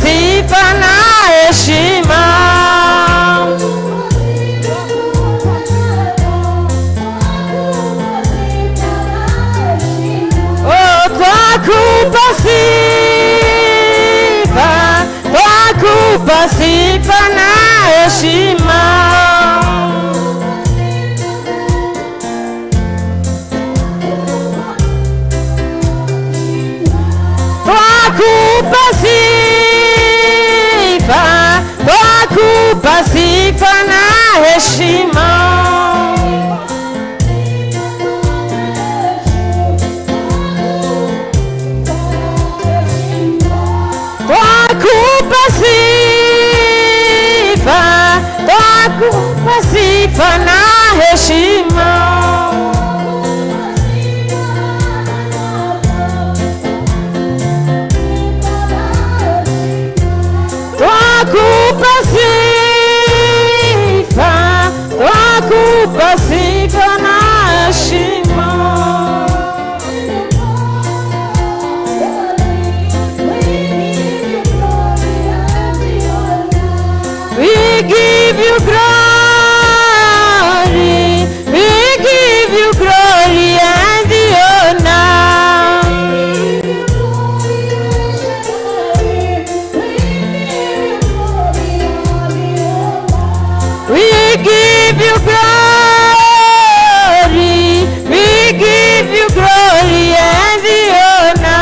Sifa na heshima, oh, twakupa sifa na heshima, twakupa sifa na heshima, twakupa sifa na heshima, twakupa sifa na heshima. We give you glory, we give you glory and the honor. We give you glory, we give you glory and the honor.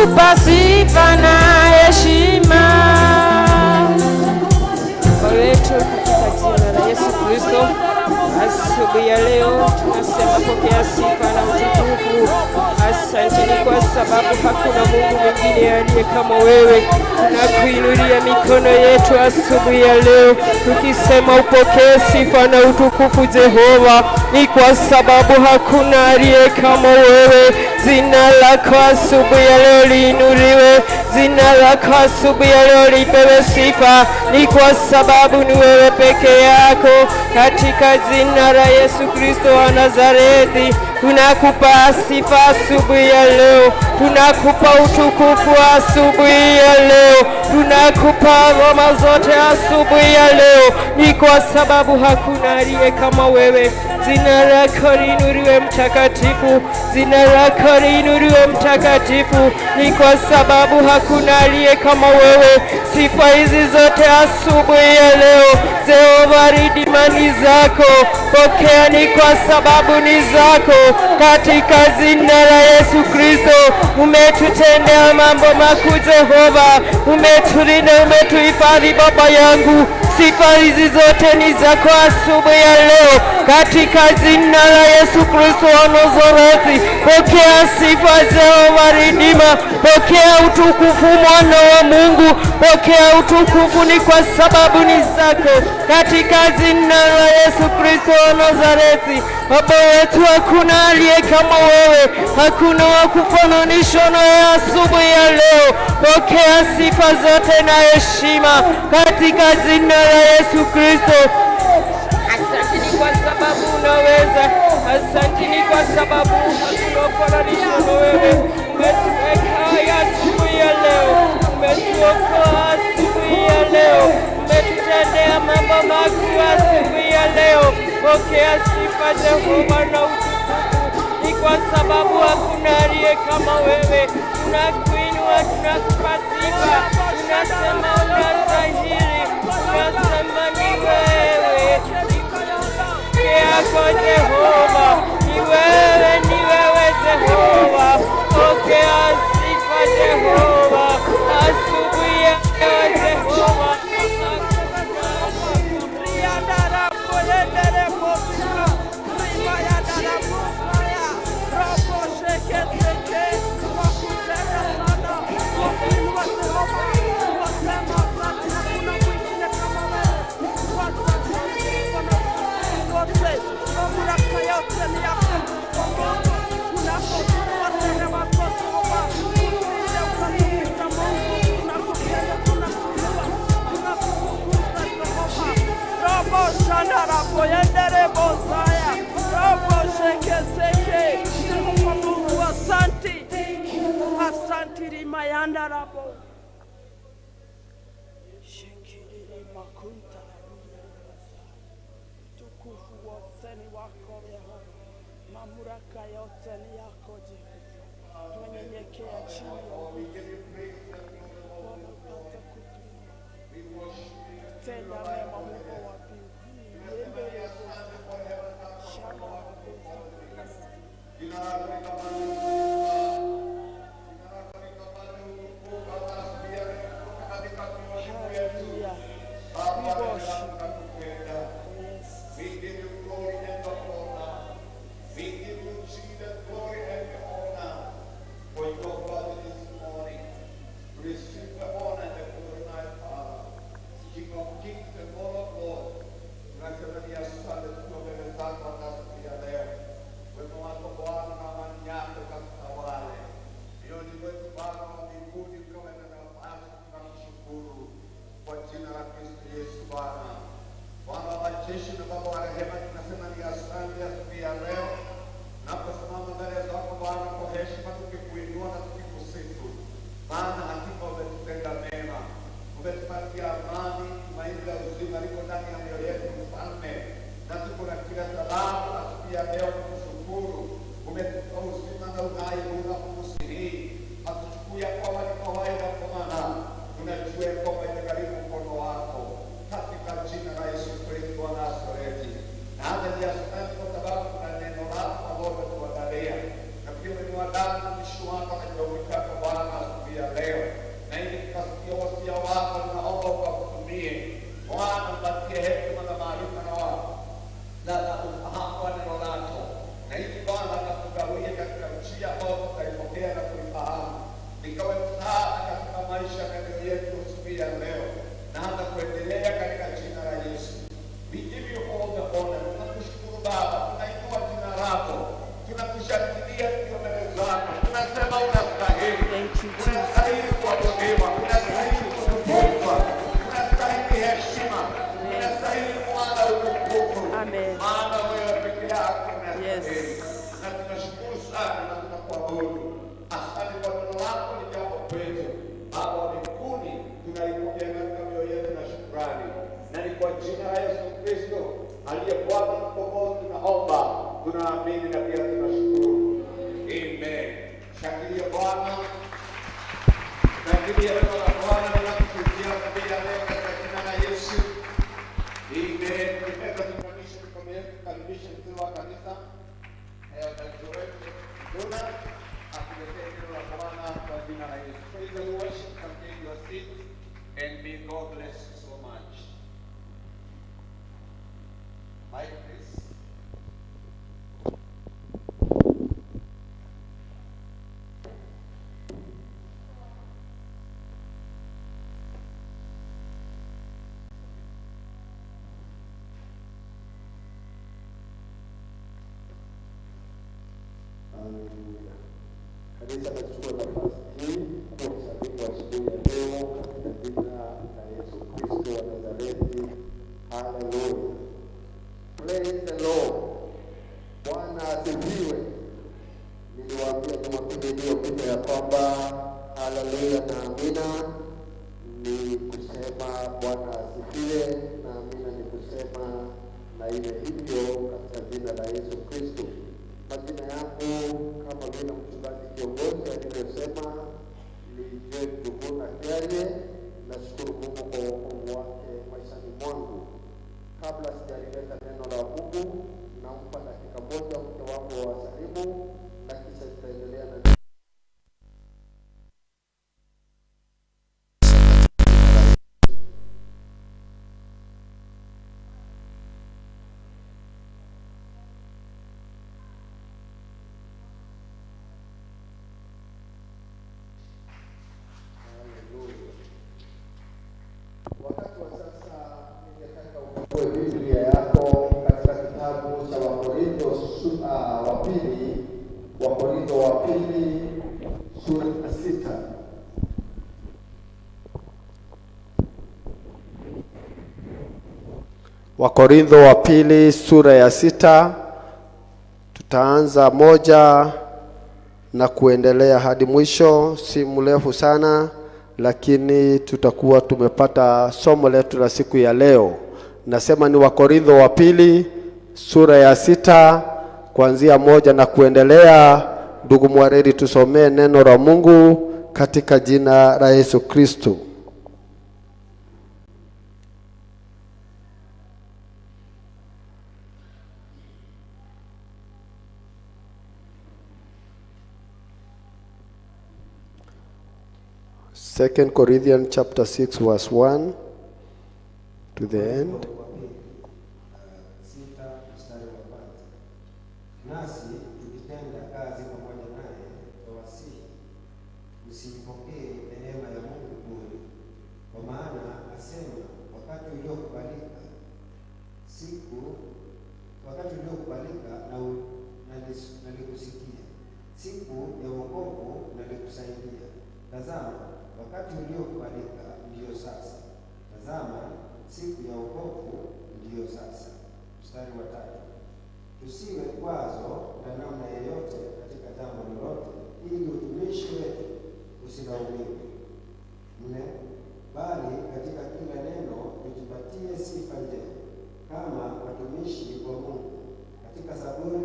tunakupa sifa na heshima. Wetu katika jina la Yesu Kristo, asubuhi ya leo tunasema pokea sifa na utukufu. Asante kwa sababu hakuna Mungu mwingine aliye kama wewe. Tunakuinulia mikono yetu asubuhi ya leo tukisema upokee sifa na utukufu Jehova, ni kwa sababu hakuna aliye kama wewe. Jina lako asubuhi ya leo liinuliwe, jina lako asubuhi ya leo lipewe sifa, ni kwa sababu ni wewe peke yako. Katika jina la Yesu Kristo wa Nazareti tunakupa sifa asubuhi ya leo, tunakupa utukufu asubuhi ya leo, tunakupa ngoma zote asubuhi ya leo, ni kwa sababu hakuna aliye kama wewe. Jina lako liinuliwe mtakatifu, jina lako liinuliwe mtakatifu, ni kwa sababu hakuna aliye kama wewe. Sifa hizi zote asubuhi ya leo Jehova ridima ni zako, pokea, ni kwa sababu ni zako. Katika jina la Yesu Kristo umetutendea mambo makuu Jehova, umetulinda, umetuhifadhi Baba yangu. Sifa hizi zote ni zako asubuhi ya leo, katika jina la Yesu Kristo wa Nazareti. Pokea sifa Jehova ridima, pokea utukufu Mwana wa Mungu, pokea utukufu, ni kwa sababu ni zako, katika jina la Yesu Kristo wa Nazareti. Baba wetu, hakuna aliye kama wewe, hakuna wa kufananishwa nawe asubuhi ya leo. Pokea sifa zote na heshima katika jina la Yesu Kristo. Asante ni kwa sababu unaweza, asante ni kwa sababu hakuna kufananishwa na wewe. Umetuweka haya asubuhi ya leo, umetuokoa asubuhi ya leo, umetutendea mambo makuu asubuhi ya leo. Pokea sifa Jehova na utukufu, ni kwa sababu hakuna aliye kama wewe. Tunakuinua, tunakupa sifa, tunasema unastahili, tunasema ni wewe yako Jehova, ni wewe, ni wewe Jehova. Pokea sifa Jehova asubuhi ya leo Jehova. Asante rimayanda rabo shikiri makunta tukufu wote ni wako Yehova, mamlaka yote ni yako Jehova. Tunyenyekea chini ya tenda mema Mungu wa mbinguni. Mtumishi wako na kidogo chako Bwana Bwana upatie hekima na maarifa na ufahamu wa neno lako, na hivi Bwana nakugawia katika njia ambayo tutaipokea na kuifahamu, nikawe msaada katika maisha yetu siku ya leo na hata kuendelea katika jina la Yesu. We give you all the honor. Tunakushukuru Baba, tunainua jina lako, tunakushangilia tukiwa mbele zako, tunasema unastahili, unastahili kuabudiwa, unastahili kutukuzwa, unastahili heshima, unastahili Bwana utukufu, maana wewe peke yako unastahili. Na tunashukuru sana na tunakuabudu. Asante kwa neno lako ni jambo kwetu. Baba wa mbinguni, tunalipokea katika mioyo yetu na shukrani, na ni kwa jina la Yesu Kristo aliye Bwana mkombozi tunaomba, tunaamini na pia tunashukuru. Amen. Shangilia Bwana, shangilia neno la Bwana linakufikia pia leo katika jina la Yesu. Amen. Nipenda tukuonyeshe kukaribisha mzee wa kanisa Dona akiletea neno la Bwana kwa jina la Yesu. Praise the Lord. Come take your seat and may God bless you so much. Mike, please. Kanisa nachukua nafasi hii kuwasalimu asubuhi ya leo katika jina la Yesu Kristo wa Nazareti. Haleluya. Praise the Lord. Bwana asifiwe. Niliwaambia Jumapili iliyopita ya kwamba haleluya na amina ni kusema Bwana asifiwe, na amina ni kusema na ile hivyo katika jina la Yesu Kristo. Majina yangu kama vile mchungaji kiongozi alivyosema ni Joel Duguna Kiaye. Nashukuru Mungu kwa wokovu wake maishani mwangu. Kabla sijalileta neno la Mungu, nampa dakika moja mke wangu wa wasalimu, na kisha tutaendelea na Biblia yako katika kitabu cha Wakorintho wa pili sura ya 6. Wakorintho wa pili sura ya 6, tutaanza 1 na kuendelea hadi mwisho. Si mrefu sana, lakini tutakuwa tumepata somo letu la siku ya leo. Nasema ni Wakorintho wa pili sura ya 6 kuanzia 1 na kuendelea. Ndugu Mwareri, tusomee neno la Mungu katika jina la Yesu Kristo. Second Corinthians chapter 6 verse 1 to the end. Nasi tukitenda kazi pamoja naye twawasihi msipokee neema ya Mungu bure, kwa maana asema wakati uliokubalika nalikusikia, siku ya wokovu nalikusaidia. Tazama wakati uliokubalika ndiyo sasa, tazama siku ya wokovu ndiyo sasa. Mstari wa 3. Tusiwe kwazo na namna yoyote katika jambo lolote, ili utumishi wetu usilaumiwe. 4. Bali katika kila neno tujipatie sifa njema kama watumishi wa Mungu, katika saburi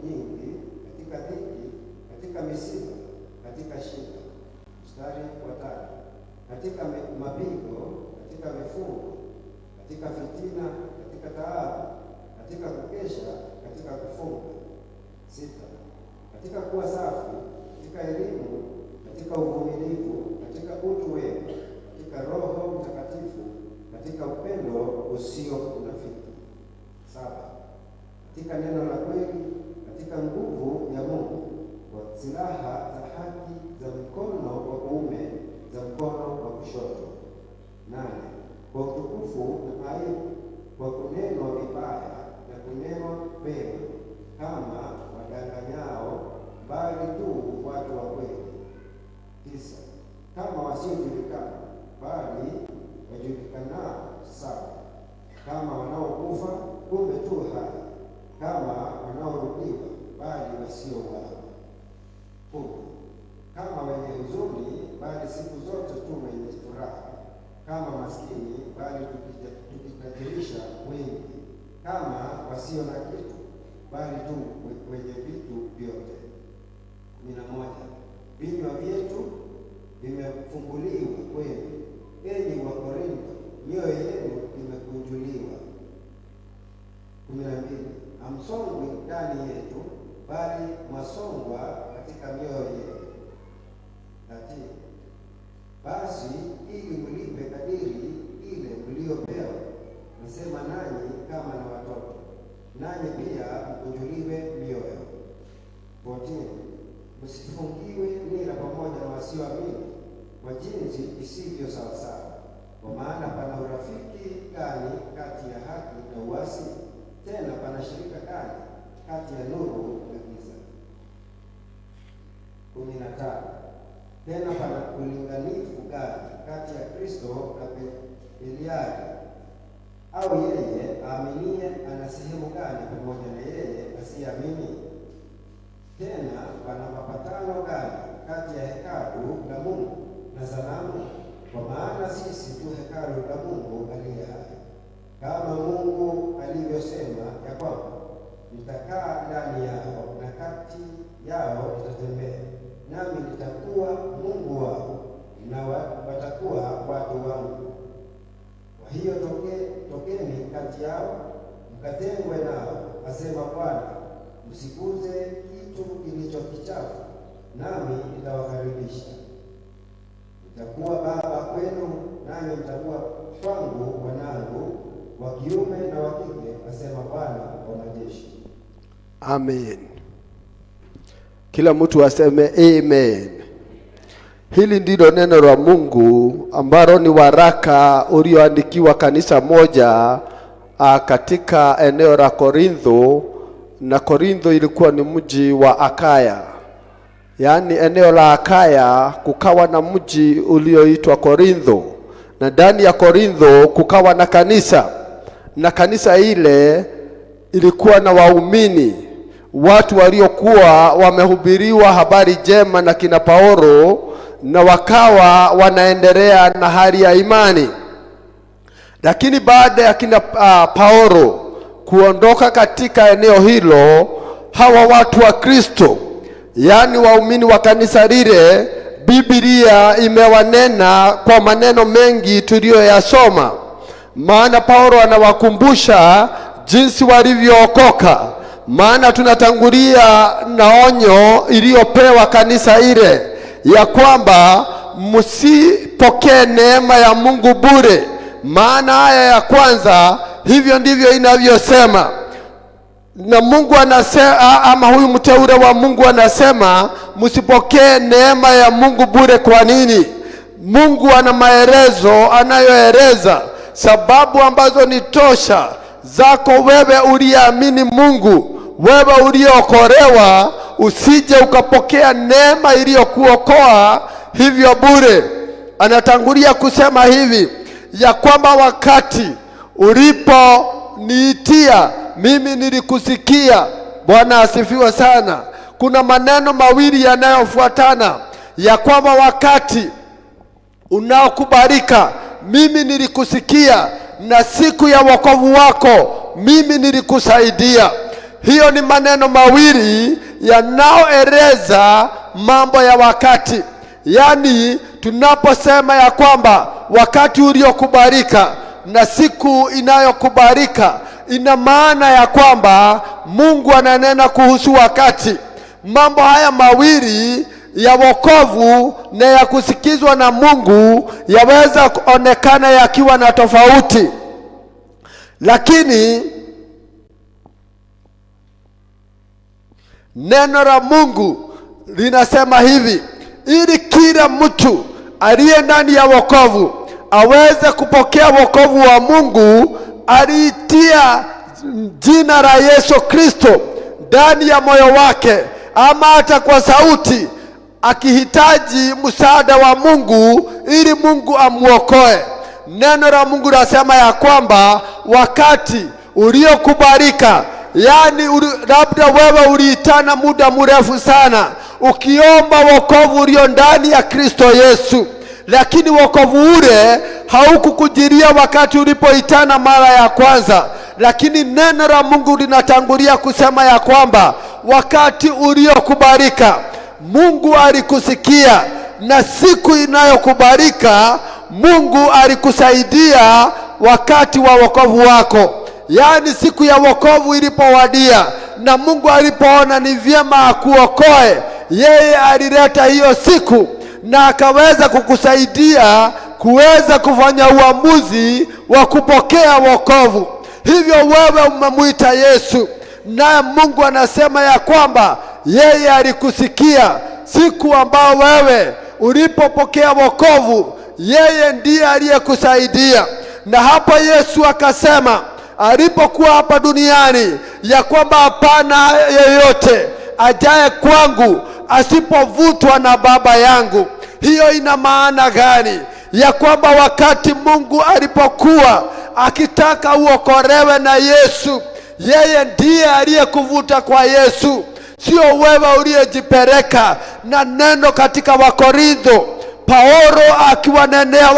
nyingi, katika dhiki, katika misiba, katika shida. Mstari wa 5. Katika mapigo, katika mifungo, katika fitina, katika taabu, katika kukesha, katika kufunga. 6. Katika kuwa safi, katika elimu, katika uvumilivu, katika utu wema, katika Roho Mtakatifu, katika upendo kunenwa mema, kama wadanganyao, bali tu watu wa kweli. 9. Kama wasiojulikana, bali wajulikanao sawa, kama wanaokufa, kumbe tu hai, kama wanaorudiwa, bali wasiouawa. 10. Kama wenye huzuni, bali siku zote tu wenye furaha, kama maskini, bali tukitajirisha wengi, kama wasio na kitu, bali tu wenye vitu vyote. 11. Vinywa vyetu vimefunguliwa kwenu, enyi Wakorintho, mioyo yenu imekunjuliwa. 12. Hamsongwi ndani yetu, bali mwasongwa katika mioyo yenu. 13. Basi ili mlipe kadiri ile mliopewa, nasema nanyi kama na watoto, nanyi pia mkunjuliwe mioyo. 14. Msifungiwe nira pamoja na wasioamini kwa jinsi isivyo sawasawa, kwa maana pana urafiki gani kati ya haki na uasi? Tena pana shirika gani kati ya nuru na giza? 15. Tena pana ulinganifu gani kati ya Kristo na Beliari? Au yeye aaminie ana sehemu gani pamoja na yeye asiyeamini? Tena pana mapatano gani kati ya hekalu la Mungu na sanamu? Kwa maana sisi tu hekalu la Mungu aliye hai. Kama Mungu alivyosema ya kwamba nitakaa ndani yao na kati yao nitatembea, nami nitakuwa Mungu wao na watakuwa watu wangu. Kwa hiyo tokeni kati yao, mkatengwe nao, asema Bwana, msiguze kitu kilicho kichafu, nami nitawakaribisha. Nitakuwa baba kwenu, nanyi mtakuwa kwangu wanangu wa kiume na wa kike, asema Bwana wa majeshi. Amen. Kila mtu aseme amen. Hili ndilo neno la Mungu ambalo ni waraka ulioandikiwa kanisa moja katika eneo la Korintho, na Korintho ilikuwa ni mji wa Akaya. Yaani eneo la Akaya kukawa na mji ulioitwa Korintho, na ndani ya Korintho kukawa na kanisa, na kanisa ile ilikuwa na waumini, watu waliokuwa wamehubiriwa habari njema na kina Paulo, na wakawa wanaendelea na hali ya imani. Lakini baada ya kina Paulo kuondoka katika eneo hilo, hawa watu wa Kristo, yani waumini wa kanisa lile, Biblia imewanena kwa maneno mengi tuliyoyasoma. Maana Paulo anawakumbusha jinsi walivyookoka. Maana tunatangulia na onyo iliyopewa kanisa ile ya kwamba msipokee neema ya Mungu bure. Maana aya ya kwanza hivyo ndivyo inavyosema. Na Mungu anasema, ama huyu mteule wa Mungu anasema, msipokee neema ya Mungu bure. Kwa nini? Mungu ana maelezo anayoeleza, sababu ambazo ni tosha zako wewe uliamini Mungu, wewe uliokolewa, usije ukapokea neema iliyokuokoa hivyo bure. Anatangulia kusema hivi ya kwamba wakati uliponiitia mimi nilikusikia. Bwana asifiwe sana. Kuna maneno mawili yanayofuatana ya kwamba wakati unaokubalika mimi nilikusikia, na siku ya wokovu wako mimi nilikusaidia. Hiyo ni maneno mawili yanayoeleza mambo ya wakati. Yaani tunaposema ya kwamba wakati uliokubalika na siku inayokubalika, ina maana ya kwamba Mungu ananena kuhusu wakati. Mambo haya mawili ya wokovu na ya kusikizwa na Mungu yaweza kuonekana yakiwa na tofauti, lakini neno la Mungu linasema hivi: ili kila mtu aliye ndani ya wokovu aweze kupokea wokovu wa Mungu, aliitia jina la Yesu Kristo ndani ya moyo wake, ama hata kwa sauti, akihitaji msaada wa Mungu ili Mungu amuokoe. Neno la Mungu nasema ya kwamba wakati uliokubalika, yani labda wewe uliitana muda mrefu sana ukiomba wokovu ulio ndani ya Kristo Yesu, lakini wokovu ule haukukujiria wakati ulipoitana mara ya kwanza. Lakini neno la Mungu linatangulia kusema ya kwamba wakati uliokubalika Mungu alikusikia, na siku inayokubalika Mungu alikusaidia wakati wa wokovu wako. Yaani siku ya wokovu ilipowadia na Mungu alipoona ni vyema akuokoe, yeye alileta hiyo siku na akaweza kukusaidia kuweza kufanya uamuzi wa kupokea wokovu. Hivyo wewe umemuita Yesu, naye Mungu anasema ya kwamba yeye alikusikia siku ambao wewe ulipopokea wokovu. Yeye ndiye aliyekusaidia. Na hapa Yesu akasema alipokuwa hapa duniani ya kwamba hapana yeyote ajaye kwangu asipovutwa na Baba yangu. Hiyo ina maana gani? Ya kwamba wakati Mungu alipokuwa akitaka uokolewe na Yesu, yeye ndiye aliyekuvuta kwa Yesu, sio wewe uliyejipeleka. Na neno katika Wakorintho, Paulo akiwanenea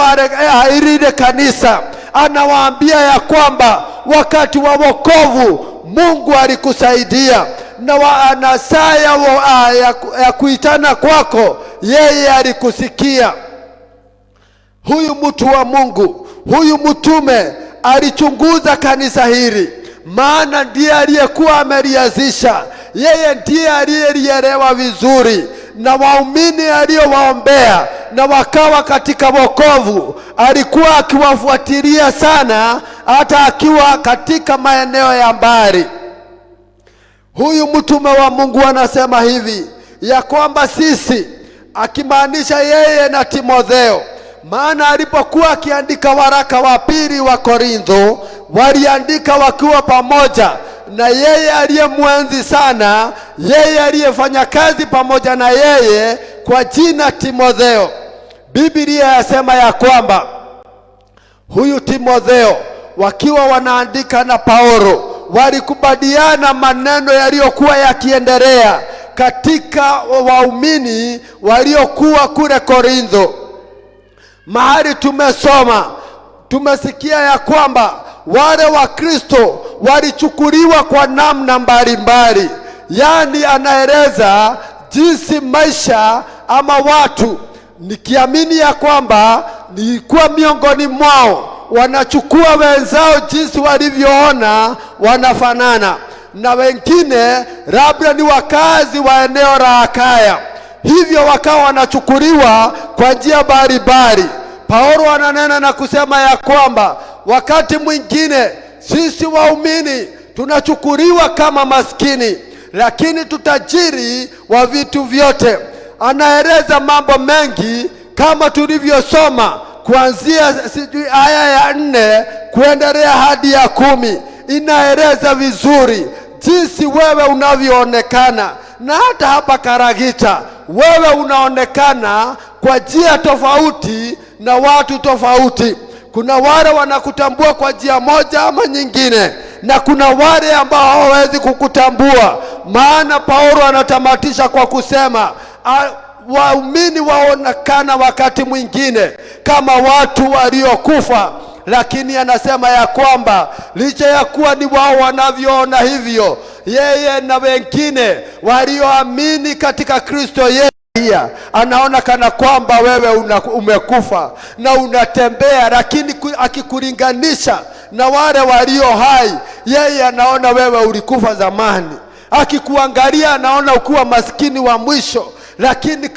lile kanisa, anawaambia ya kwamba wakati wa wokovu Mungu alikusaidia, na saa ya kuitana kwako yeye alikusikia. Huyu mtu wa Mungu, huyu mtume alichunguza kanisa hili, maana ndiye aliyekuwa amelianzisha. Yeye ndiye aliyelielewa vizuri, na waumini aliowaombea na wakawa katika wokovu alikuwa akiwafuatilia sana, hata akiwa katika maeneo ya mbali. Huyu mtume wa Mungu anasema hivi ya kwamba sisi, akimaanisha yeye na Timotheo, maana alipokuwa akiandika waraka wa pili wa Korintho waliandika wakiwa pamoja, na yeye aliyemwenzi sana, yeye aliyefanya kazi pamoja na yeye kwa jina Timotheo. Biblia yasema ya kwamba huyu Timotheo wakiwa wanaandika na Paulo walikubaliana maneno yaliyokuwa yakiendelea katika waumini waliokuwa kule Korintho. Mahali tumesikia ya kwamba wale wa Kristo walichukuliwa kwa namna mbalimbali. Yani anaeleza jinsi maisha ama watu, nikiamini ya kwamba nilikuwa miongoni mwao, wanachukua wenzao jinsi walivyoona wanafanana, na wengine labda ni wakazi wa eneo la Akaya, hivyo wakawa wanachukuliwa kwa njia mbalimbali. Paulo ananena na kusema ya kwamba wakati mwingine sisi waumini tunachukuliwa kama maskini, lakini tutajiri wa vitu vyote. Anaeleza mambo mengi kama tulivyosoma kuanzia aya ya 4 kuendelea hadi ya 10. Inaeleza vizuri jinsi wewe unavyoonekana, na hata hapa Karagita wewe unaonekana kwa njia tofauti na watu tofauti. Kuna wale wanakutambua kwa njia moja ama nyingine, na kuna wale ambao hawawezi kukutambua. Maana Paulo anatamatisha kwa kusema waumini waonekana wakati mwingine kama watu waliokufa, lakini anasema ya kwamba licha ya kuwa ni wao wanavyoona hivyo, yeye na wengine walioamini katika Kristo Yesu anaona kana kwamba wewe umekufa na unatembea, lakini akikulinganisha na wale walio hai, yeye anaona wewe ulikufa zamani. Akikuangalia anaona ukiwa maskini wa mwisho, lakini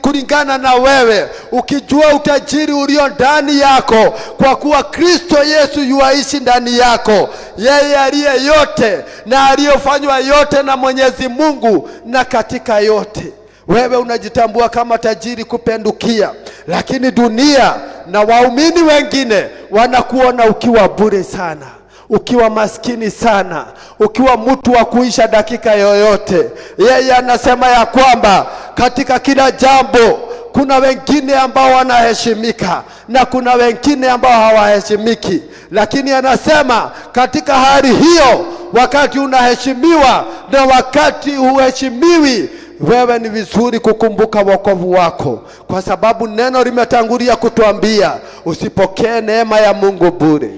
kulingana na wewe, ukijua utajiri ulio ndani yako, kwa kuwa Kristo Yesu yuaishi ndani yako, yeye aliye yote na aliyofanywa yote na Mwenyezi Mungu, na katika yote wewe unajitambua kama tajiri kupendukia, lakini dunia na waumini wengine wanakuona ukiwa bure sana, ukiwa maskini sana, ukiwa mtu wa kuisha dakika yoyote. Yeye anasema ya kwamba katika kila jambo kuna wengine ambao wanaheshimika na kuna wengine ambao hawaheshimiki, lakini anasema katika hali hiyo, wakati unaheshimiwa na wakati huheshimiwi, wewe ni vizuri kukumbuka wokovu wako, kwa sababu neno limetangulia kutuambia usipokee neema ya Mungu bure.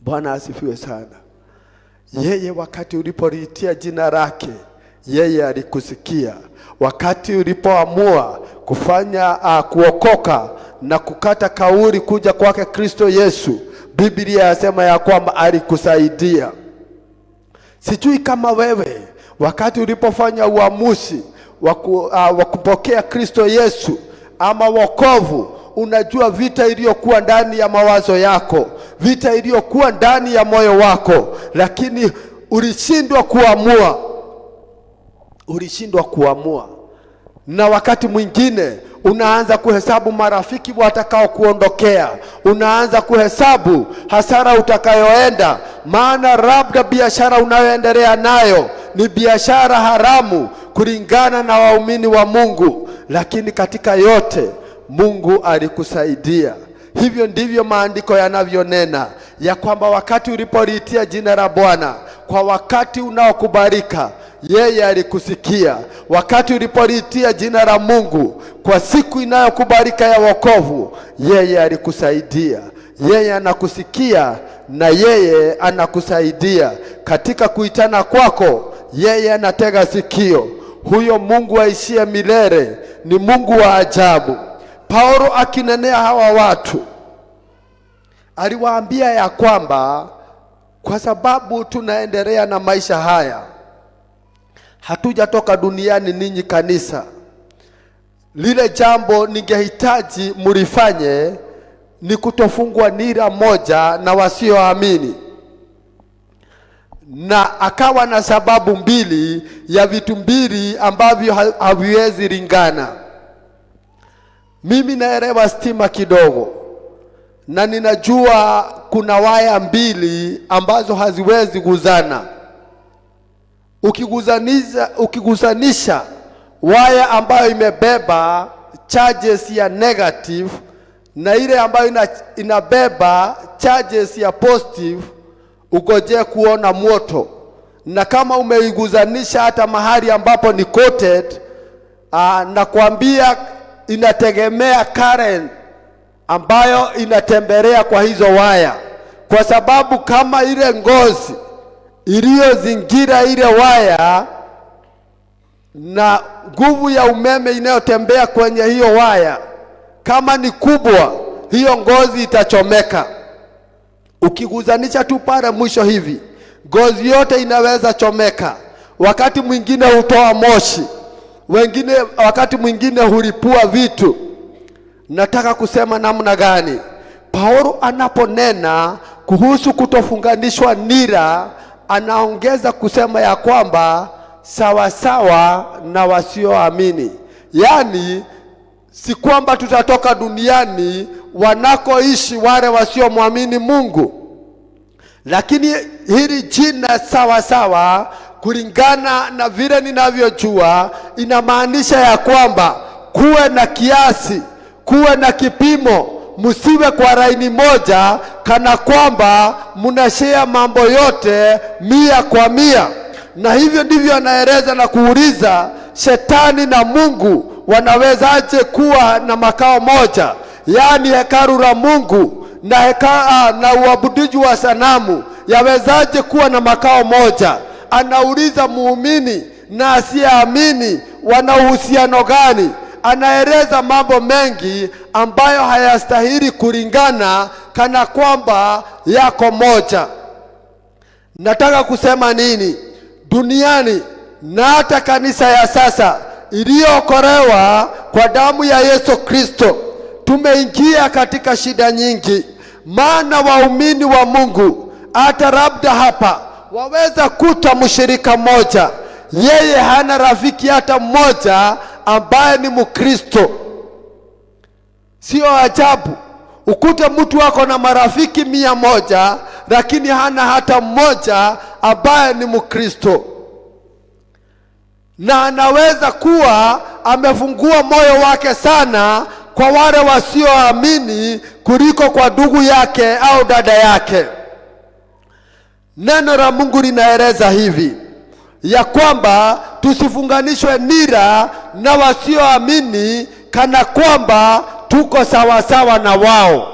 Bwana asifiwe sana. Yeye wakati ulipoliitia jina lake, yeye alikusikia. Wakati ulipoamua kufanya kuokoka na kukata kauli kuja kwake Kristo Yesu, Biblia yasema ya kwamba alikusaidia. Sijui kama wewe wakati ulipofanya uamuzi wa kupokea Kristo Yesu ama wokovu, unajua vita iliyokuwa ndani ya mawazo yako, vita iliyokuwa ndani ya moyo wako, lakini ulishindwa kuamua. Na wakati mwingine unaanza kuhesabu marafiki watakao kuondokea, unaanza kuhesabu hasara utakayoenda, maana labda biashara unayoendelea nayo ni biashara haramu kulingana na waumini wa Mungu, lakini katika yote Mungu alikusaidia. Hivyo ndivyo maandiko yanavyonena, ya kwamba wakati ulipoliitia jina la Bwana kwa wakati unaokubalika, yeye alikusikia. Wakati ulipoliitia jina la Mungu kwa siku inayokubalika ya wokovu, yeye alikusaidia. Yeye anakusikia na yeye anakusaidia katika kuitana kwako. Yeye anatega sikio. Huyo Mungu aishie milele ni Mungu wa ajabu. Paulo akinenea hawa watu aliwaambia ya kwamba kwa sababu tunaendelea na maisha haya, hatujatoka duniani ninyi kanisa. Lile jambo ningehitaji mulifanye ni kutofungwa nira moja na wasioamini. Na akawa na sababu mbili ya vitu mbili ambavyo haviwezi lingana. Mimi naelewa stima kidogo, na ninajua kuna waya mbili ambazo haziwezi guzana. Ukiguzanisha waya ambayo imebeba charges ya negative na ile ambayo inabeba charges ya positive, ugoje kuona moto. Na kama umeiguzanisha hata mahali ambapo ni coated, na kuambia inategemea current ambayo inatembelea kwa hizo waya, kwa sababu kama ile ngozi iliyozingira ile waya na nguvu ya umeme inayotembea kwenye hiyo waya kama ni kubwa, hiyo ngozi itachomeka. Ukiguzanisha tu pale mwisho hivi, ngozi yote inaweza chomeka. Wakati mwingine hutoa moshi, wakati mwingine hulipua vitu. Nataka kusema namna gani? Paulo anaponena kuhusu kutofunganishwa nira, anaongeza kusema ya kwamba sawa na wasioamini. Yaani si kwamba tutatoka duniani wanakoishi wale wasiomwamini Mungu, lakini hili jina sawa kulingana na vile ninavyojua inamaanisha ya kwamba kuwe na kiasi, kuwe na kipimo, msiwe kwa laini moja kana kwamba mnashare mambo yote 100%. Na hivyo ndivyo anaeleza na kuuliza, shetani na Mungu wanawezaje kuwa na makao moja? Yaani hekalu la Mungu na uabuduji wa sanamu yawezaje kuwa na makao moja? Anauliza muumini na asiyeamini wana uhusiano gani? Anaeleza mambo mengi ambayo hayastahili kulingana kana kwamba yako moja. Nataka kusema nini? Duniani na hata kanisa ya sasa iliyookolewa kwa damu ya Yesu Kristo, tumeingia katika shida nyingi. Maana waumini wa Mungu hata labda hapa waweza kuta mshirika mmoja, yeye hana rafiki hata mmoja ambaye ni Mkristo. Sio ajabu ukute mtu wako na marafiki 100 lakini hana hata mmoja ambaye ni Mkristo, na anaweza kuwa amefungua moyo wake sana kwa wale wasioamini kuliko kwa ndugu yake au dada yake. Neno la Mungu linaeleza hivi ya kwamba tusifunganishwe nira na wasioamini kana kwamba tuko sawasawa na wao.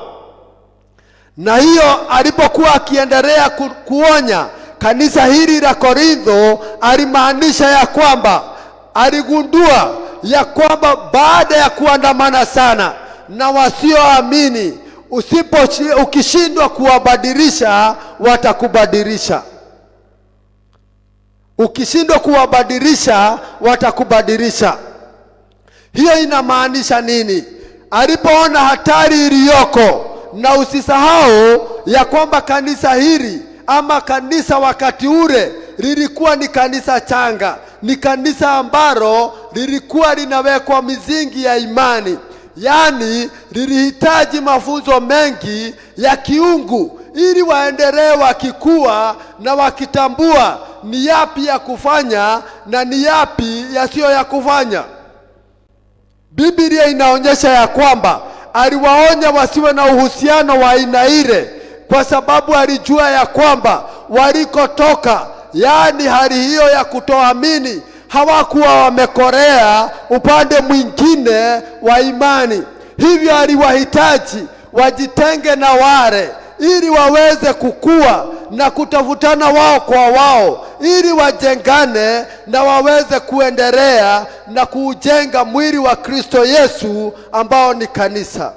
Na hiyo alipokuwa akiendelea kuonya kanisa hili la Korintho, alimaanisha ya kwamba aligundua ya kwamba baada ya kuandamana sana na wasioamini, ukishindwa kuwabadilisha watakubadilisha. Ukishindwa kuwabadilisha watakubadilisha. Hiyo inamaanisha nini? Alipoona hatari iliyoko, na usisahau ya kwamba kanisa hili ama kanisa wakati ule lilikuwa ni kanisa changa, ni kanisa ambalo lilikuwa linawekwa misingi ya imani, yaani lilihitaji mafunzo mengi ya kiungu ili waendelee wakikua na wakitambua ni yapi ya kufanya na ni yapi yasiyo ya kufanya. Biblia inaonyesha ya kwamba aliwaonya wasiwe na uhusiano wa aina ile, kwa sababu alijua ya kwamba walikotoka, yaani hali hiyo ya kutoamini, hawakuwa wamekorea upande mwingine wa imani. Hivyo aliwahitaji wajitenge na wale ili waweze kukua na kutafutana wao kwa wao, ili wajengane na waweze kuendelea na kuujenga mwili wa Kristo Yesu ambao ni kanisa.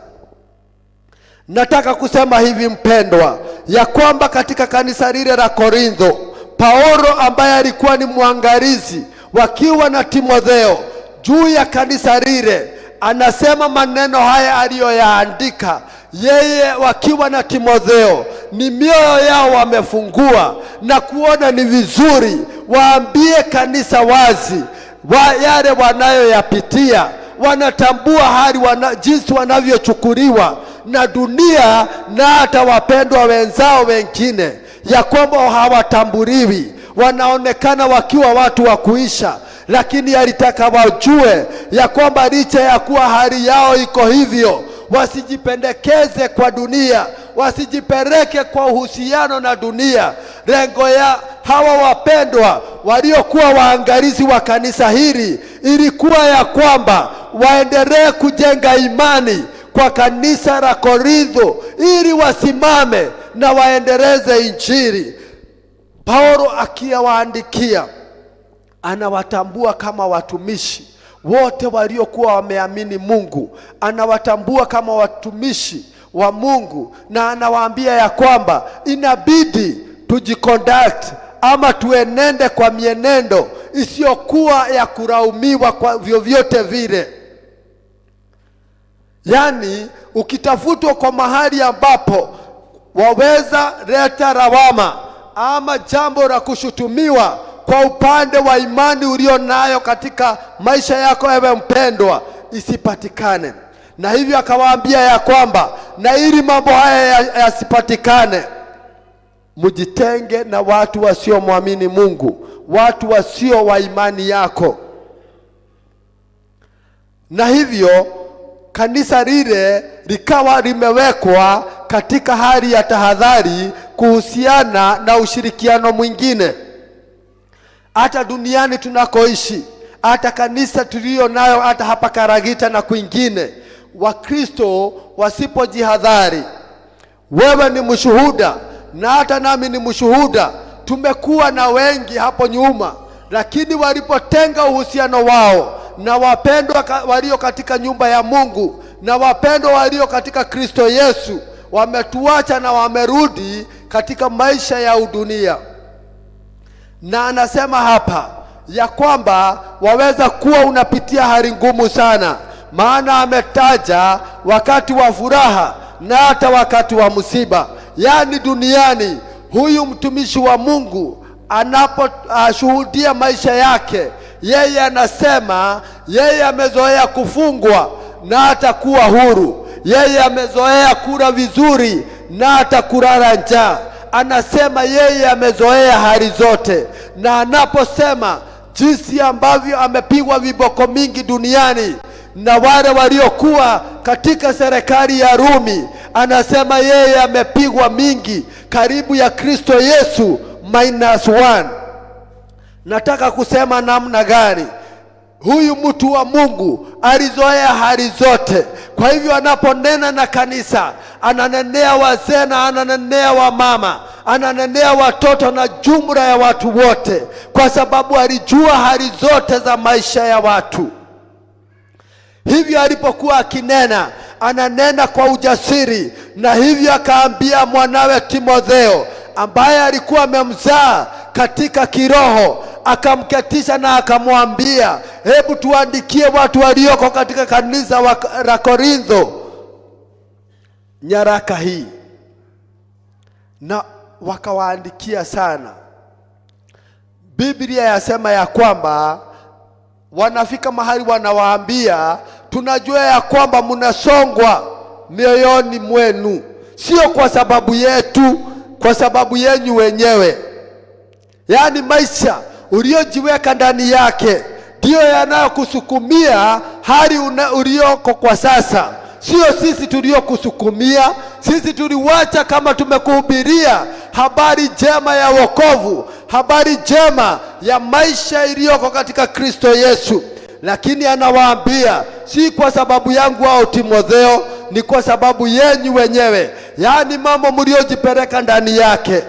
Nataka kusema hivi mpendwa, ya kwamba katika kanisa lile la Korintho, Paulo ambaye alikuwa ni mwangalizi wakiwa na Timotheo juu ya kanisa lile, anasema maneno haya aliyoyaandika yeye wakiwa na Timotheo. Ni mioyo yao wamefungua na kuona ni vizuri waambie kanisa wazi yale wanayoyapitia. Wanatambua hali jinsi wanavyochukuliwa na dunia na hata wapendwa wenzao wengine, ya kwamba hawatambuliwi, wanaonekana wakiwa watu wa kuisha. Lakini alitaka wajue ya kwamba licha ya kuwa hali yao iko hivyo, wasijipendekeze kwa dunia, wasijipeleke kwa uhusiano na dunia. Lengo ya hawa wapendwa waliokuwa waangalizi wa kanisa hili ilikuwa ya kwamba waendelee kujenga imani kwa kanisa la Korintho, ili wasimame na waendeleze injili. Paulo akiwaandikia, anawatambua kama watumishi wote waliokuwa wameamini Mungu, anawatambua kama watumishi wa Mungu, na anawaambia ya kwamba inabidi tujiconduct ama tuenende kwa mienendo isiyokuwa ya kulaumiwa kwa vyovyote vile. Yaani ukitafutwa kwa mahali ambapo waweza leta lawama ama jambo la kushutumiwa kwa upande wa imani ulio nayo katika maisha yako, ewe mpendwa, isipatikane. Na hivyo akawaambia ya kwamba na ili mambo haya yasipatikane, mjitenge na watu wasiomwamini Mungu, watu wasio wa imani yako. Na hivyo kanisa lile likawa limewekwa katika hali ya tahadhari kuhusiana na ushirikiano mwingine. Hata duniani tunakoishi, hata kanisa tulio nayo, hata hapa Karagita na kwingine, Wakristo wasipojihadhari, wewe ni mshuhuda na hata nami ni mshuhuda, tumekuwa na wengi hapo nyuma, lakini walipotenga uhusiano wao na wapendwa walio katika nyumba ya Mungu na wapendwa walio katika Kristo Yesu, wametuacha na wamerudi katika maisha ya udunia. Na anasema hapa ya kwamba waweza kuwa unapitia hali ngumu sana, maana ametaja wakati wa furaha na hata wakati wa msiba. Yaani duniani huyu mtumishi wa Mungu anaposhuhudia maisha yake, yeye anasema yeye amezoea kufungwa na hata kuwa huru. Yeye amezoea kula vizuri na hata kulala njaa. anasema yeye amezoea hali zote, na anaposema jinsi ambavyo amepigwa viboko mingi duniani na wale waliokuwa katika serikali ya Rumi, anasema yeye amepigwa mingi karibu ya Kristo Yesu -1. Nataka kusema namna gani huyu mtu wa Mungu alizoea hali zote. Kwa hivyo anaponena na kanisa, ananenea wazee na ananenea wamama, ananenea watoto na jumla ya watu wote, kwa sababu alijua hali zote za maisha ya watu. Hivyo alipokuwa akinena, ananena kwa ujasiri, na hivyo akaambia mwanawe Timotheo ambaye alikuwa amemzaa katika kiroho, akamketisha na akamwambia, hebu tuandikie watu walioko katika kanisa la Korintho nyaraka hii. Na wakawaandikia sana. Biblia yasema ya kwamba wanafika mahali wanawaambia, tunajua ya kwamba mnasongwa mioyoni mwenu, sio kwa sababu yetu, kwa sababu yenyu wenyewe. Yaani maisha uliojiweka ndani yake ndio yanayokusukumia hali ulioko kwa sasa. Sio sisi tuliokusukumia. Sisi tuliwacha kama tumekuhubiria habari njema ya wokovu, habari njema ya maisha iliyoko katika Kristo Yesu. Lakini anawaambia, si kwa sababu yangu au Timotheo, ni kwa sababu yenyu wenyewe. Yaani mambo mliojipeleka ndani yake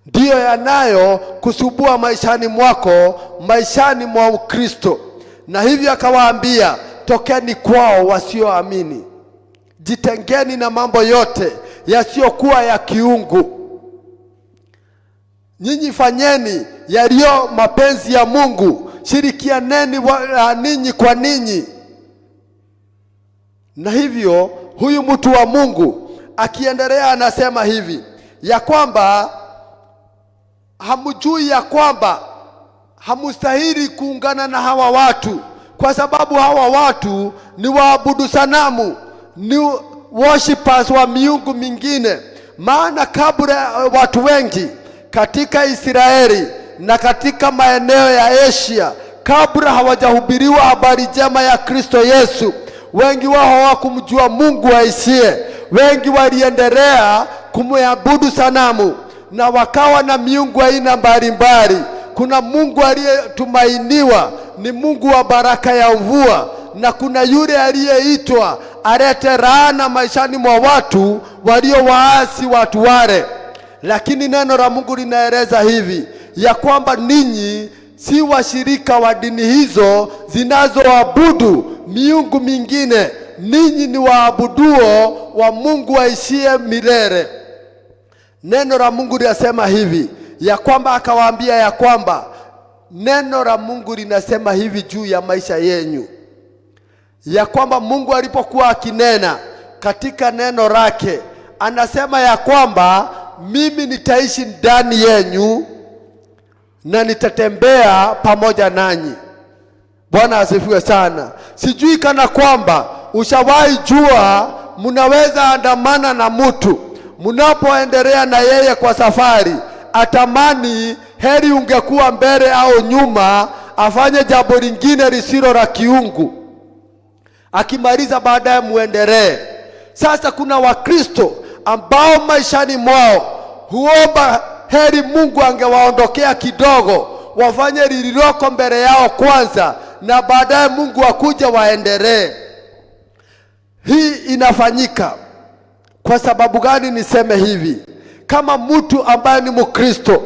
ndiyo yanayo kusubua maishani mwako, maishani mwa Ukristo. Na hivyo akawaambia, tokeni kwao wasioamini, jitengeni na mambo yote yasiyokuwa ya kiungu. Nyinyi fanyeni yaliyo mapenzi ya Mungu, shirikianeni ninyi kwa ninyi. Na hivyo huyu mtu wa Mungu akiendelea anasema hivi ya kwamba hamjui ya kwamba hamustahili kuungana na hawa watu, kwa sababu hawa watu ni waabudu sanamu, ni worshipers wa miungu mingine. Maana kabla watu wengi katika Israeli na katika maeneo ya Asia, kabla hawajahubiriwa habari njema ya Kristo Yesu, wengi wao hawakumjua Mungu aishie. Wengi waliendelea kumwabudu sanamu na wakawa na miungu aina mbalimbali. Kuna Mungu aliyetumainiwa, ni Mungu wa baraka ya mvua, na kuna yule aliyeitwa alete laana maishani mwa watu walio waasi watu wale. Lakini neno la Mungu linaeleza hivi ya kwamba ninyi si washirika wa dini hizo zinazoabudu miungu mingine. Ninyi ni waabuduo wa Mungu aishie milele. Neno la Mungu linasema hivi ya kwamba akawaambia ya kwamba neno la Mungu linasema hivi juu ya maisha yenyu, ya kwamba Mungu alipokuwa akinena katika neno lake, anasema ya kwamba mimi nitaishi ndani yenyu na nitatembea pamoja nanyi. Bwana asifiwe sana. Sijui kana kwamba ushawahi jua mnaweza andamana na mtu, mnapoendelea na yeye kwa safari, atamani heri ungekuwa mbele au nyuma, afanye jambo lingine lisilo la kiungu, akimaliza baadaye muendelee. Sasa kuna Wakristo ambao maishani mwao huomba heri Mungu angewaondokea kidogo, wafanye lililoko mbele yao kwanza, na baadaye Mungu akuja waendelee. Hii inafanyika kwa sababu gani? Niseme hivi, kama mtu ambaye ni Mkristo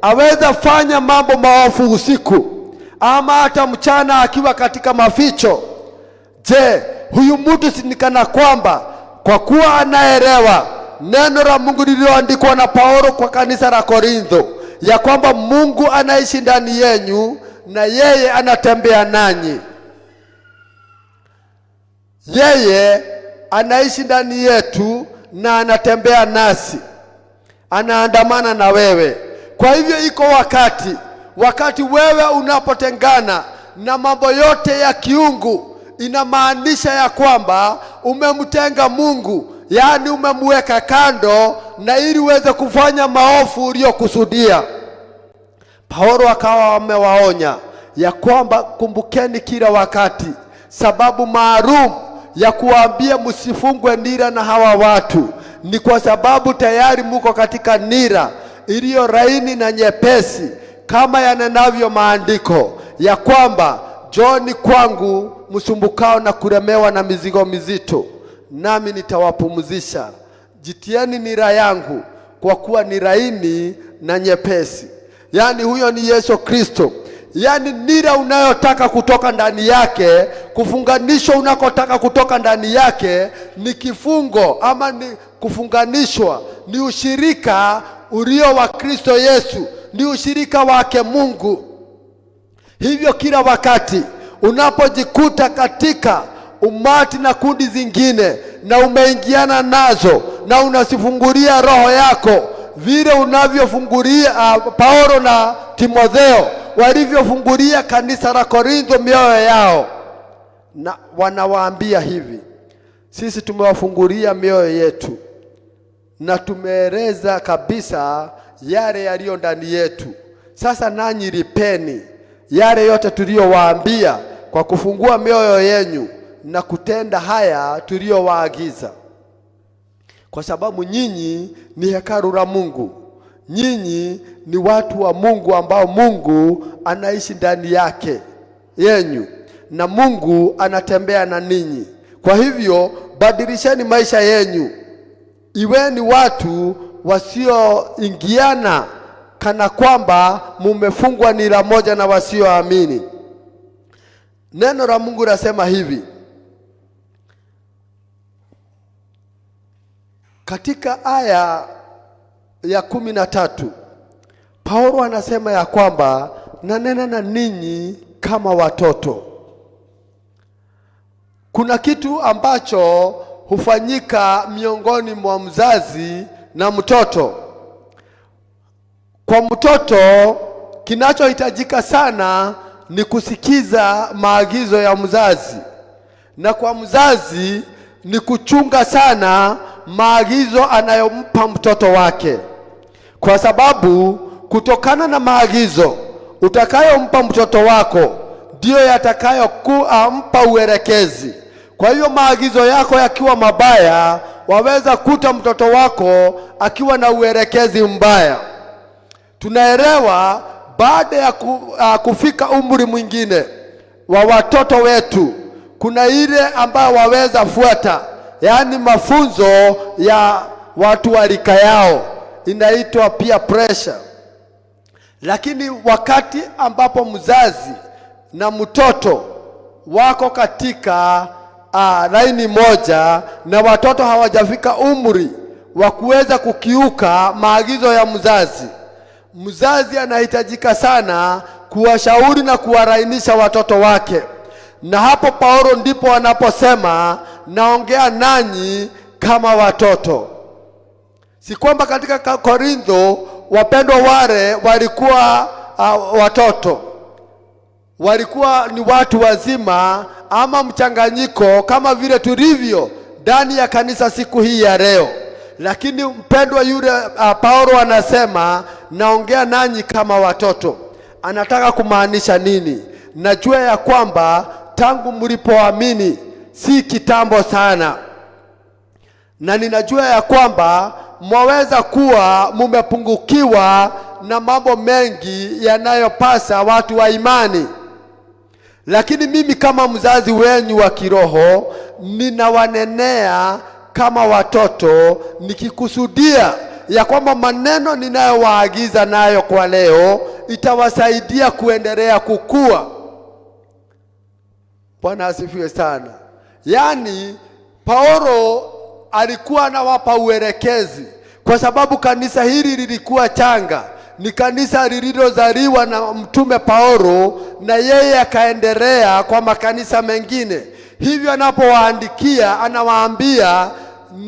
aweza fanya mambo maovu usiku ama hata mchana akiwa katika maficho, je, huyu mtu sinikana kwamba kwa kuwa anaelewa neno la Mungu lililoandikwa na Paulo kwa kanisa la Korintho ya kwamba Mungu anaishi ndani yenu na yeye anatembea nanyi. Yeye anaishi ndani yetu na anatembea nasi, anaandamana na wewe. Kwa hivyo iko wakati wewe unapotengana na mambo yote ya kiungu, inamaanisha ya kwamba umemtenga Mungu. yaani umemweka kando na ili uweze kufanya maovu uliyokusudia. Paulo akawa amewaonya ya kwamba kumbukeni kila wakati sababu maalum ya kuambia msifungwe nira na hawa watu ni kwa sababu tayari muko katika nira iliyo laini na nyepesi, kama yanenavyo maandiko ya kwamba Njooni kwangu msumbukao na kulemewa na mizigo mizito, nami nitawapumzisha. Jitieni nira yangu, kwa kuwa ni laini na nyepesi. Yaani huyo ni Yesu Kristo. Yaani nira unayotaka kutoka ndani yake, kufunganishwa unakotaka kutoka ndani yake ni kifungo ama ni kufunganishwa, ni ushirika ulio wa Kristo Yesu, ni ushirika wake Mungu. Hivyo kila wakati unapojikuta katika umati na kundi zingine na umeingiana nazo na unasifungulia roho yako vile unavyofungulia Paulo na Timotheo walivyofungulia kanisa la Korintho mioyo yao, na wanawaambia hivi, sisi tumewafungulia mioyo yetu na tumeeleza kabisa yale yaliyo ndani yetu. Sasa nanyi lipeni yale yote tuliyowaambia kwa kufungua mioyo yenu na kutenda haya tuliyowaagiza. Kwa sababu nyinyi ni hekalu la Mungu. Nyinyi ni watu wa Mungu ambao Mungu anaishi ndani yake yenu na Mungu anatembea na ninyi. Kwa hivyo badilisheni maisha yenu. Iweni watu wasioingiana kana kwamba mumefungwa nira moja na wasioamini. Neno la Mungu nasema hivi katika aya ya 13, Paulo anasema ya kwamba nanena na ninyi kama watoto. Kuna kitu ambacho hufanyika miongoni mwa mzazi na mtoto. Kwa mtoto kinachohitajika sana ni kusikiza maagizo ya mzazi, na kwa mzazi ni kuchunga sana maagizo anayompa mtoto wake, kwa sababu kutokana na maagizo utakayompa mtoto wako ndiyo yatakayokumpa uelekezi. Kwa hiyo maagizo yako yakiwa mabaya, waweza kuta mtoto wako akiwa na uelekezi mbaya. Tunaelewa baada ya kufika umri mwingine wa watoto wetu, kuna ile ambayo waweza fuata, yaani mafunzo ya watu wa rika yao, inaitwa peer pressure. Lakini wakati ambapo mzazi na mtoto wako katika laini moja na watoto hawajafika umri wa kuweza kukiuka maagizo ya mzazi, mzazi anahitajika sana kuwashauri na kuwarainisha watoto wake. Na hapo Paulo ndipo anaposema naongea nanyi kama watoto. Si kwamba katika Korintho wapendwa wale walikuwa watoto, walikuwa ni watu wazima ama mchanganyiko kama vile tulivyo ndani ya kanisa siku hii ya leo. Lakini mpendwa yule Paulo anasema naongea nanyi kama watoto. Anataka kumaanisha nini? Najua ya kwamba tangu mlipoamini si kitambo sana, na ninajua ya kwamba mwaweza kuwa mumepungukiwa na mambo mengi yanayopasa watu wa imani. Lakini mimi kama mzazi wenyu wa kiroho ninawanenea kama watoto, nikikusudia ya kwamba maneno ninayowaagiza nayo kwa leo itawasaidia kuendelea kukua. Bwana asifiwe sana. Yaani Paulo alikuwa anawapa uelekezi, kwa sababu kanisa hili lilikuwa changa. Ni kanisa lililozaliwa na mtume Paulo, na yeye akaendelea kwa makanisa mengine. Hivyo anapowaandikia anawaambia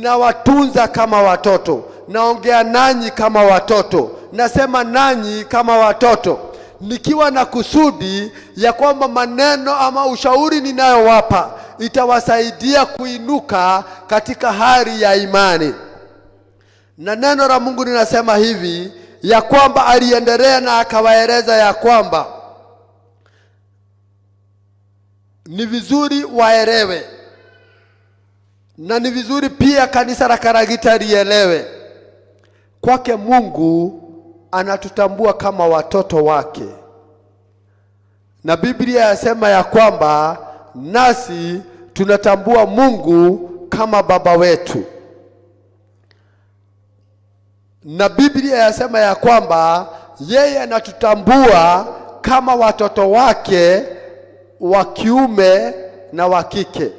nawatunza kama watoto, naongea nanyi kama watoto, nasema nanyi kama watoto, nikiwa na kusudi ya kwamba maneno ama ushauri ninayowapa itawasaidia kuinuka katika hali ya imani. Na neno la Mungu linasema hivi ya kwamba aliendelea na akawaeleza ya kwamba ni vizuri waelewe, na ni vizuri pia kanisa la Karagita lielewe, kwake Mungu anatutambua kama watoto wake. Na Biblia yasema ya kwamba nasi tunatambua Mungu kama baba wetu. Na Biblia yasema ya kwamba yeye anatutambua kama watoto wake wa kiume na wa kike.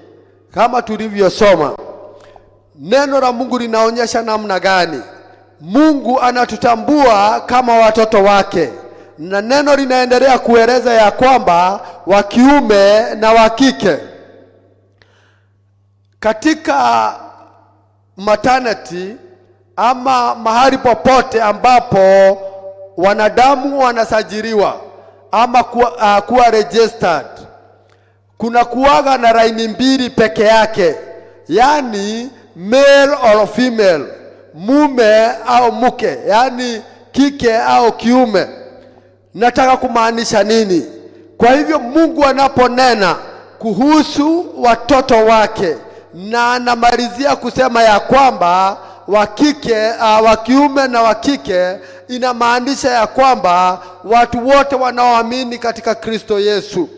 Kama tulivyosoma, neno la Mungu linaonyesha namna gani Mungu anatutambua kama watoto wake. Na neno linaendelea kueleza ya kwamba wa kiume na wa kike. Katika maternity ama mahali popote ambapo wanadamu wanasajiliwa ama kuwa registered, kuna kuwaga na laini mbili peke yake, yani male or female, mume au mke, yani kike au kiume. Nataka kumaanisha nini? Kwa hivyo Mungu anaponena kuhusu watoto wake na anamalizia kusema ya kwamba wa kiume na wa kike, inamaanisha ya kwamba watu wote wanaoamini katika Kristo Yesu,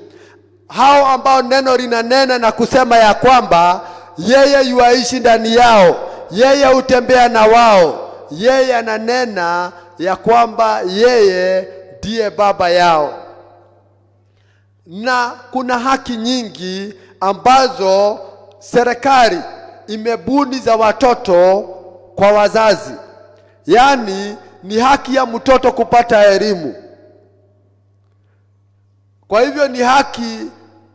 hao ambao neno linanena na kusema ya kwamba yeye yuaishi ndani yao, yeye hutembea na wao, yeye ananena ya kwamba yeye ndiye baba yao. Na kuna haki nyingi ambazo serikali imebuni za watoto kwa wazazi. Yani ni haki ya mtoto kupata elimu. Kwa hivyo ni haki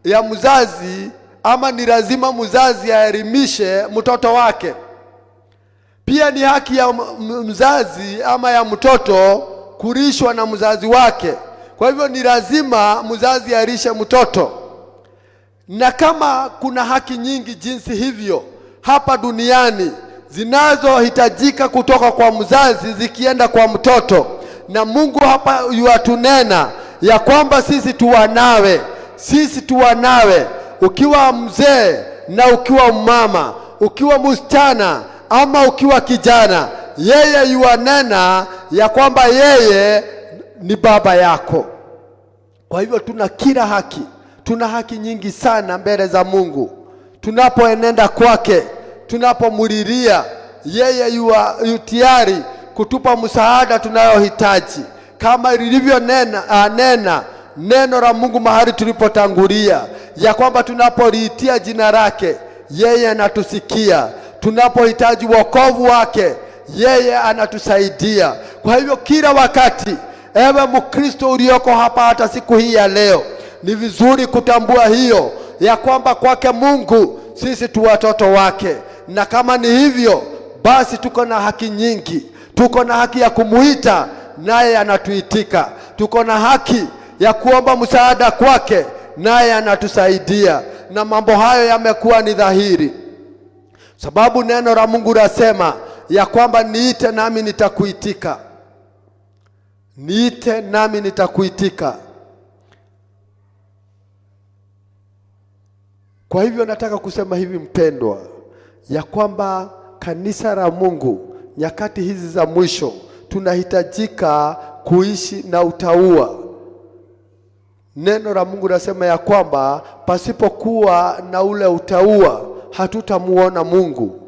ya mzazi, ama ni lazima mzazi aelimishe mtoto wake. Pia ni haki ya mzazi ama ya mtoto kulishwa na mzazi wake. Kwa hivyo ni lazima mzazi alishe mtoto. Na kama kuna haki nyingi jinsi hivyo hapa duniani zinazohitajika kutoka kwa mzazi zikienda kwa mtoto, na Mungu hapa yuatunena ya kwamba sisi tuwanawe, ukiwa mzee na ukiwa mama, ukiwa msichana ama ukiwa kijana, yeye yuanena ya kwamba yeye ni baba yako. Kwa hivyo tuna kila haki, tuna haki nyingi sana mbele za Mungu. Tunapoenenda kwake, tunapomulilia, yeye yu tayari kutupa msaada tunayohitaji, kama lilivyo nena neno la Mungu mahali tulipotangulia ya kwamba tunapoliitia jina lake yeye anatusikia. Tunapohitaji wokovu wake yeye anatusaidia. Kwa hivyo kila wakati, ewe Mkristo ulioko hapa hata siku hii ya leo, ni vizuri kutambua hiyo ya kwamba kwake Mungu sisi tu watoto wake. Na kama ni hivyo, basi tuko na haki nyingi. Tuko na haki ya kumuita naye anatuitika. Tuko na haki ya kuomba msaada kwake naye anatusaidia. Na mambo hayo yamekuwa ni dhahiri, sababu neno la Mungu lasema ya kwamba niite nami nitakuitika. Niite nami nitakuitika. Kwa hivyo nataka kusema hivi mpendwa, ya kwamba kanisa la Mungu nyakati hizi za mwisho tunahitajika kuishi na utauwa. Neno la Mungu nasema ya kwamba pasipokuwa na ule utauwa hatutamuona Mungu.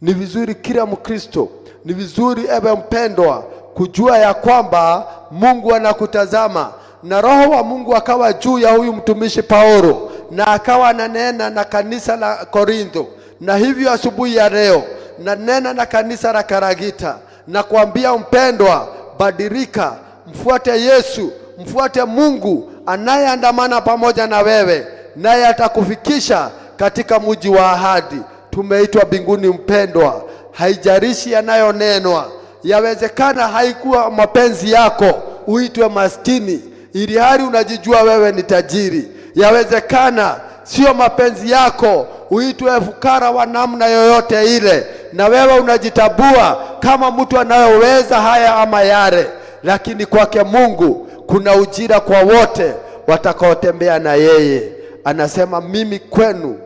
Ni vizuri kila Mkristo, ni vizuri ewe mpendwa, kujua ya kwamba Mungu anakutazama. Na Roho wa Mungu akawa juu ya huyu mtumishi Paulo, na akawa ananena na kanisa la Korintho. Na hivyo asubuhi ya leo na nena na kanisa la Karagita na kuambia mpendwa, badilika, mfuate Yesu, mfuate Mungu anayeandamana pamoja na wewe, naye atakufikisha katika mji wa ahadi. Tumeitwa mbinguni mpendwa. Haijalishi yanayonenwa. Yawezekana haikuwa mapenzi yako uitwe maskini ili hali unajijua wewe ni tajiri. Yawezekana sio mapenzi yako uitwe fukara wa namna yoyote ile, na wewe unajitambua kama mtu anayeweza haya ama yale, lakini kwake Mungu kuna ujira kwa wote watakaotembea na yeye. Anasema mimi kwenu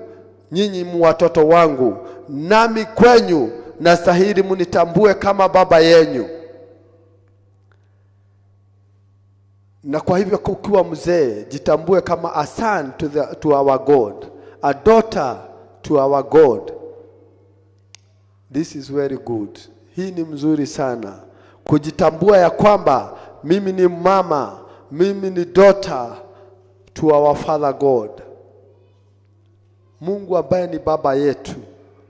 nyinyi mu watoto wangu, nami kwenyu nastahili munitambue kama baba yenyu. Na kwa hivyo ukiwa mzee, jitambue kama a son to our God, a daughter to our God. This is very good. Hii ni mzuri sana, kujitambua ya kwamba mimi ni mama, mimi ni daughter to our Father God. Mungu ambaye ni baba yetu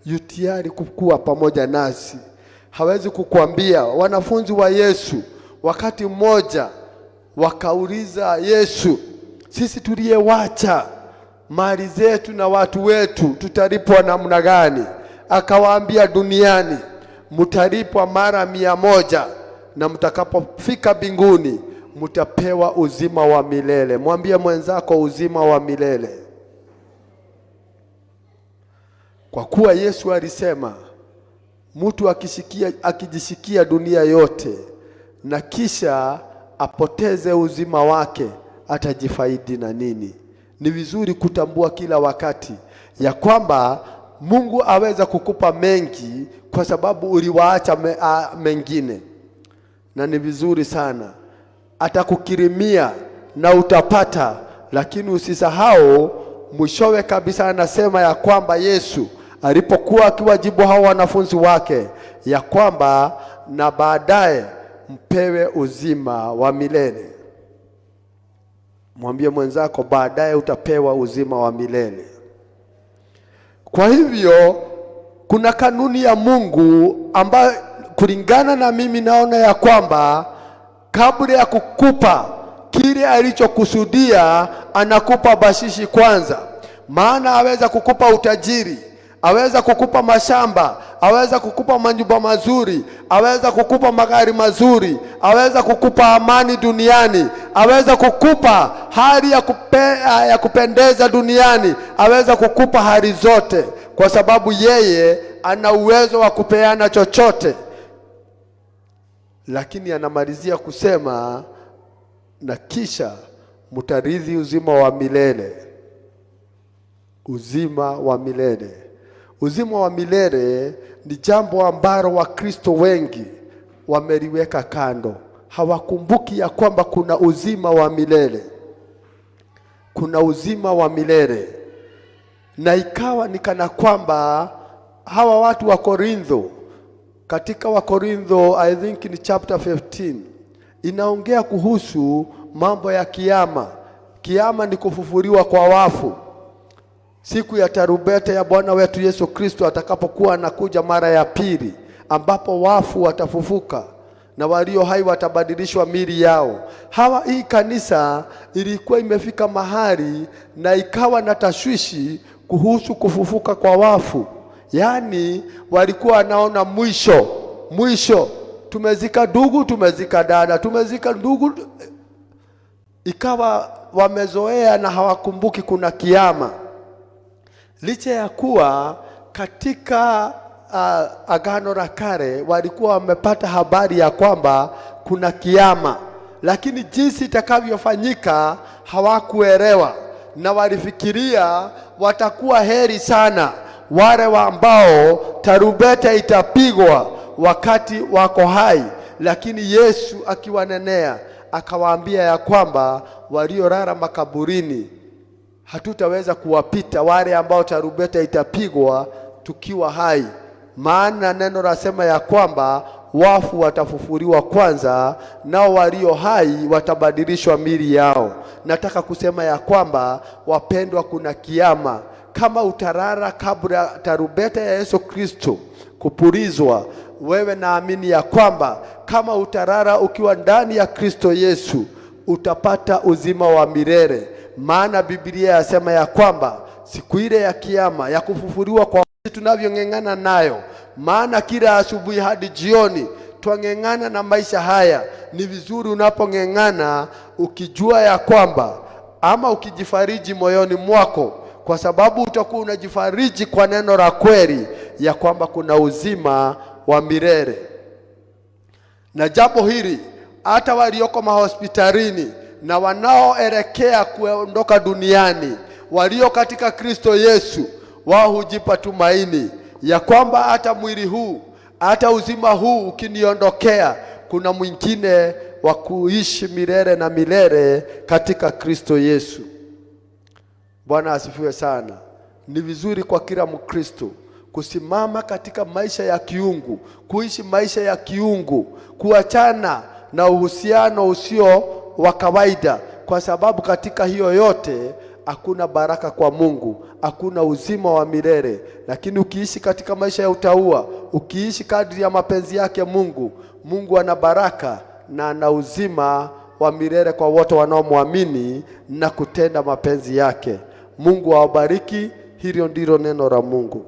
yu tayari kukua pamoja nasi. Hawezi kukuambia. Wanafunzi wa Yesu wakati mmoja wakauliza Yesu, sisi tuliyewacha mali zetu na watu wetu tutalipwa namna gani? Akawaambia, duniani mtalipwa mara 100, na mtakapofika mbinguni mtapewa uzima wa milele. Mwambie mwenzako uzima wa milele. Kwa kuwa Yesu alisema mtu akijishikia dunia yote na kisha apoteze uzima wake, atajifaidi na nini? Ni vizuri kutambua kila wakati ya kwamba Mungu aweza kukupa mengi kwa sababu uliwaacha mengine, na ni vizuri sana. Atakukirimia na utapata, lakini usisahau mwishowe kabisa. Anasema ya kwamba Yesu alipokuwa akiwajibu hao wanafunzi wake ya kwamba na baadaye mpewe uzima wa milele. Mwambie mwenzako baadaye utapewa uzima wa milele. Kwa hivyo kuna kanuni ya Mungu ambayo kulingana na mimi naona ya kwamba kabla ya kukupa kile alichokusudia anakupa bashishi kwanza. Maana aweza kukupa utajiri, aweza kukupa mashamba, aweza kukupa manyumba mazuri, aweza kukupa magari mazuri, aweza kukupa amani duniani, aweza kukupa hali ya kupendeza duniani, aweza kukupa hali zote, kwa sababu yeye ana uwezo wa kupeana chochote. Lakini anamalizia kusema na kisha mtarithi uzima wa milele. Uzima wa milele. Uzima wa milele ni jambo ambalo Wakristo wengi wameliweka kando. Hawakumbuki ya kwamba kuna uzima wa milele. Kuna uzima wa milele. Na ikawa ni kana kwamba hawa watu wa Korintho, katika wa Korintho I think ni chapter 15, inaongea kuhusu mambo ya kiyama. Kiyama ni kufufuliwa kwa wafu. Siku ya tarumbeta ya Bwana wetu Yesu Kristo atakapokuwa anakuja mara ya pili, ambapo wafu watafufuka na walio hai watabadilishwa mili yao. Hii kanisa ilikuwa imefika mahali na ikawa na tashwishi kuhusu kufufuka kwa wafu. Yaani walikuwa wanaona mwisho. Tumezika ndugu, tumezika dada, tumezika ndugu. Ikawa wamezoea na hawakumbuki kuna kiyama. Licha ya kuwa katika Agano la Kale walikuwa wamepata habari ya kwamba kuna kiyama, lakini jinsi itakavyofanyika hawakuelewa, na walifikiria watakuwa heri sana wale ambao tarumbeta itapigwa wakati wako hai. Lakini Yesu akiwanenea akawaambia ya kwamba waliolala makaburini hatutaweza kuwapita wale ambao tarumbeta itapigwa tukiwa hai. Maana neno lasema ya kwamba wafu watafufuliwa kwanza, nao walio hai watabadilishwa mili yao. Nataka kusema ya kwamba wapendwa, kuna kiyama. Kama utarara kabla tarumbeta ya Yesu Kristo kupulizwa, wewe naamini ya kwamba kama utarara ukiwa ndani ya Kristo Yesu utapata uzima wa milele. Maana Biblia yasema ya kwamba siku ile ya kiyama ya kufufuliwa kwa tunavyong'eng'ana nayo, maana kila asubuhi hadi jioni twang'eng'ana na maisha haya. Ni vizuri unapong'eng'ana ukijua ya kwamba ama ukijifariji moyoni mwako kwa sababu utakuwa unajifariji kwa neno la kweli ya kwamba kuna uzima wa milele. Na jambo hili hata walioko mahospitalini na wanaoelekea kuondoka duniani, walio katika Kristo Yesu, wao hujipa tumaini ya kwamba hata mwili huu, hata uzima huu ukiniondokea, kuna mwingine wa kuishi milele na milele katika Kristo Yesu. Bwana asifiwe sana. Ni vizuri kwa kila Mkristo kusimama katika maisha ya kiungu, kuishi maisha ya kiungu, kuachana na uhusiano usio wa kawaida, kwa sababu katika hiyo yote hakuna baraka kwa Mungu, hakuna uzima wa milele. Lakini ukiishi katika maisha ya utauwa, ukiishi kadri ya mapenzi yake Mungu, Mungu ana baraka na ana uzima wa milele kwa wote wanaomwamini na kutenda mapenzi yake. Mungu awabariki. Hilo ndilo neno la Mungu.